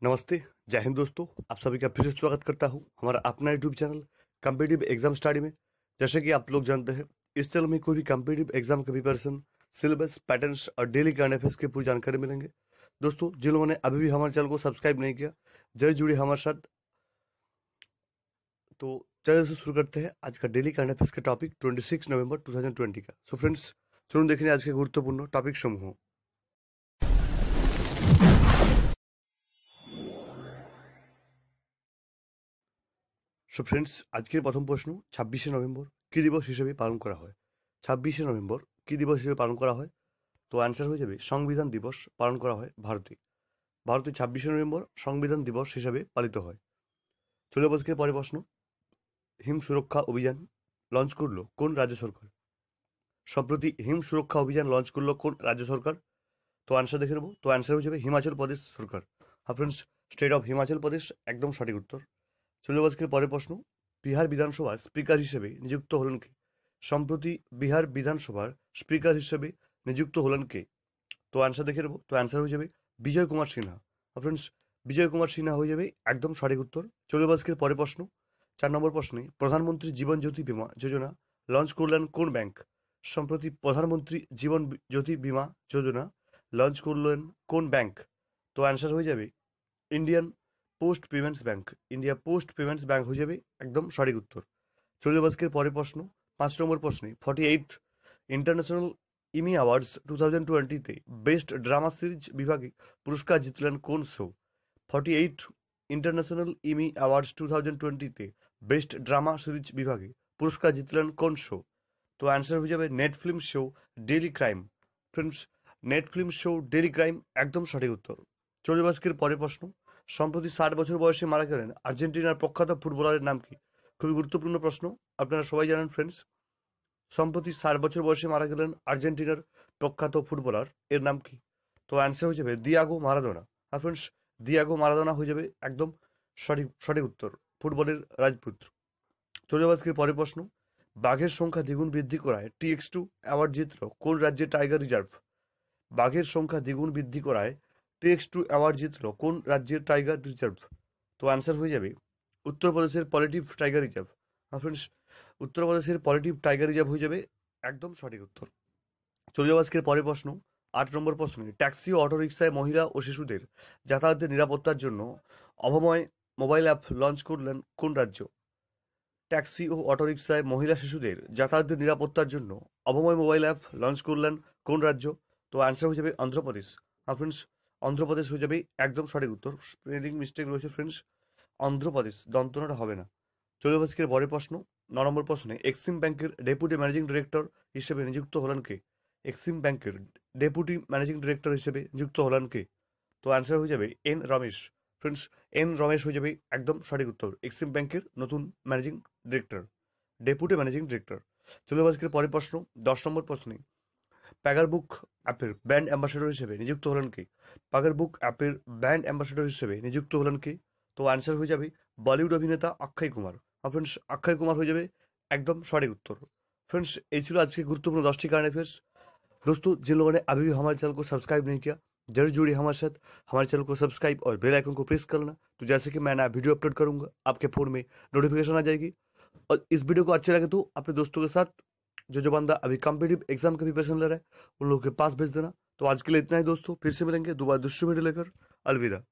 नमस्ते, जय हिंद दोस्तों। आप सभी का फिर से स्वागत करता हूं हमारा अपना YouTube channel competitive exam study में। जैसे कि आप लोग जानते हैं, इस चैनल में कोई भी कॉम्पिटिटिव एग्जाम का प्रिपरेशन, सिलेबस, पैटर्न्स और डेली करंट अफेयर्स की पूरी जानकारी मिलेंगे। दोस्तों, जिन लोगों ने अभी भी हमारे चैनल को सब्सक्राइब नहीं किया, जरूर जुड़िए हमारे साथ। तो चलिए से शुरू करते हैं आज का डेली करंट अफेयर्स का टॉपिक 26 नवंबर 2020 का। सो फ्रेंड्स, चलो देखेंगे आज के गुरुत्वपूर्ण टॉपिक समूह। সো ফ্রেন্ডস, আজকের প্রথম প্রশ্ন, 26শে নভেম্বর কি দিবস হিসেবে পালন করা হয়? 26শে নভেম্বর কি দিবস হিসেবে পালন করা হয়? তো অ্যান্সার হয়ে যাবে সংবিধান দিবস পালন করা হয় ভারতে। ভারতে 26শে নভেম্বর সংবিধান দিবস হিসাবে পালিত হয়। চলে আজকের পরের প্রশ্ন, হিম সুরক্ষা অভিযান লঞ্চ করলো কোন রাজ্য সরকার? সম্প্রতি হিম সুরক্ষা অভিযান লঞ্চ করলো কোন রাজ্য সরকার? তো অ্যান্সার দেখে নেবো। তো অ্যান্সার হয়ে যাবে হিমাচল প্রদেশ সরকার। হ্যাঁ friends, state of Himachal Pradesh একদম সঠিক উত্তর। চলে আজকের পরের প্রশ্ন, বিহার বিধানসভার স্পিকার হিসেবে নিযুক্ত হলেন কে? সম্প্রতি বিহার বিধানসভার স্পিকার হিসেবে নিযুক্ত হলেন কে? তো অ্যান্সার দেখে নেবো। তো অ্যান্সার হয়ে যাবে বিজয় কুমার সিনহা। ফ্রেন্ডস, বিজয় কুমার সিনহা হয়ে যাবে একদম সঠিক উত্তর। চলে আজকের পরের প্রশ্ন, 4 নম্বর প্রশ্নে, প্রধানমন্ত্রী জীবন জ্যোতি বীমা যোজনা লঞ্চ করলেন কোন ব্যাংক? সম্প্রতি প্রধানমন্ত্রী জীবন জ্যোতি বীমা যোজনা লঞ্চ করলেন কোন ব্যাংক? তো অ্যান্সার হয়ে যাবে Indian post payments bank. India post payments bank হয়ে যাবে একদম সঠিক উত্তর। চলে আজকের পরের প্রশ্ন, 5 নম্বর প্রশ্নে, 48 ইন্টারন্যাশনাল ইমি অ্যাওয়ার্ডস 2020-তে বেস্ট ড্রামা সিরিজ বিভাগে পুরস্কার জিতলেন কোন শো? 48 ইন্টারন্যাশনাল ইমি অ্যাওয়ার্ডস 2020-তে বেস্ট ড্রামা সিরিজ বিভাগে পুরস্কার জিতলেন কোন শো? তো অ্যান্সার হয়ে যাবে net film show daily crime. Friends, net film show daily crime একদম সঠিক উত্তর। চলে আজকের পরের প্রশ্ন, সম্প্রতি 60 বছর বয়সে মারা গেলেন আর্জেন্টিনার প্রখ্যাত ফুটবলারের নাম কি? খুবই গুরুত্বপূর্ণ প্রশ্ন, আপনারা সবাই জানেন ফ্রেন্ডস। সম্প্রতি 60 বছর বয়সে মারা গেলেন আর্জেন্টিনার প্রখ্যাত ফুটবলার, এর নাম কি? তো অ্যান্সার হয়ে যাবে দিয়াগো মারাদোনা। আর ফ্রেন্ডস, দিয়াগো মারাদোনা হয়ে যাবে একদম সঠিক উত্তর, ফুটবলের রাজপুত্র। চলে আজকের পরের প্রশ্ন, বাঘের সংখ্যা দ্বিগুণ বৃদ্ধি করায় TX2 অ্যাওয়ার্ড জিতল কোন রাজ্যের টাইগার রিজার্ভ? বাঘের সংখ্যা দ্বিগুণ বৃদ্ধি করায় TX2 অ্যাওয়ার্ড জিতল কোন রাজ্যের টাইগার রিজার্ভ? তো অ্যান্সার হয়ে যাবে উত্তরপ্রদেশের পলিটিভ টাইগার রিজার্ভ। ফ্রেন্ডস, উত্তরপ্রদেশের পলিটিভ টাইগার রিজার্ভ হয়ে যাবে একদম সঠিক উত্তর। চলে যাওয়া আজকের পরের প্রশ্ন, 8 নম্বর প্রশ্নে, ট্যাক্সি ও অটোরিকশায় মহিলা ও শিশুদের যাতায়াতের নিরাপত্তার জন্য অভময় মোবাইল অ্যাপ লঞ্চ করলেন কোন রাজ্য? ট্যাক্সি ও অটোরিকশায় মহিলা শিশুদের যাতায়াতের নিরাপত্তার জন্য অভময় মোবাইল অ্যাপ লঞ্চ করলেন কোন রাজ্য? তো অ্যান্সার হয়ে যাবে অন্ধ্রপ্রদেশ। ফ্রেন্ডস, অন্ধ্রপ্রদেশ হয়ে যাবে একদম সঠিক উত্তর। স্পেলিং মিস্টেক রয়েছে ফ্রেন্ডস, অন্ধ্রপ্রদেশ, দন্তনাটা হবে না। চলে আজকের পরের প্রশ্ন, 9 নম্বর প্রশ্নে, এক্সিম ব্যাংকের ডেপুটি ম্যানেজিং ডিরেক্টর হিসেবে নিযুক্ত হলেন কে? এক্সিম ব্যাংকের ডেপুটি ম্যানেজিং ডিরেক্টর হিসেবে নিযুক্ত হলেন কে? তো অ্যান্সার হয়ে যাবে N Ramesh. Friends, N Ramesh হয়ে যাবে একদম সঠিক উত্তর, এক্সিম ব্যাংকের নতুন managing director, deputy managing director. চলে আজকের পরের প্রশ্ন, 10 নম্বর প্রশ্নে, প্যাগার বুক অ্যাপের ব্র্যান্ড অ্যাম্বাসেডর হিসেবে নিযুক্ত হলেন কে? প্যাগার বুক অ্যাপের ব্র্যান্ড অ্যাম্বাসেডর হিসেবে নিযুক্ত হলেন কে? তো অ্যান্সার হয়ে যাবে বলিউড অভিনেতা অক্ষয় কুমার। ফ্রেন্ডস, অক্ষয় कुमार হয়ে যাবে एकदम सटीक उत्तर। फ्रेंड्स, ये ছিল आज के गुरुत्वपूर्ण 10टी करंट अफेयर्स। दोस्तों, जिन लोगों ने अभी भी हमारे चैनल को सब्सक्राइब नहीं किया, जरूर जुड़िए हमारे साथ। हमारे चैनल को सब्सक्राइब और बेल आइकन को प्रेस कर लेना, तो जैसे कि मैं नया वीडियो अपलोड करूंगा आपके फ़ोन में नोटिफिकेशन आ जाएगी। और इस वीडियो को अच्छे लगे तो अपने दोस्तों के साथ, जो बंदा अभी कॉम्पिटिटिव एग्जाम का प्रिपरेशन ले रहा है, उन लोगों के पास भेज देना। तो आज के लिए इतना ही दोस्तों, फिर से मिलेंगे दोबारा दूसरी वीडियो लेकर। अलविदा।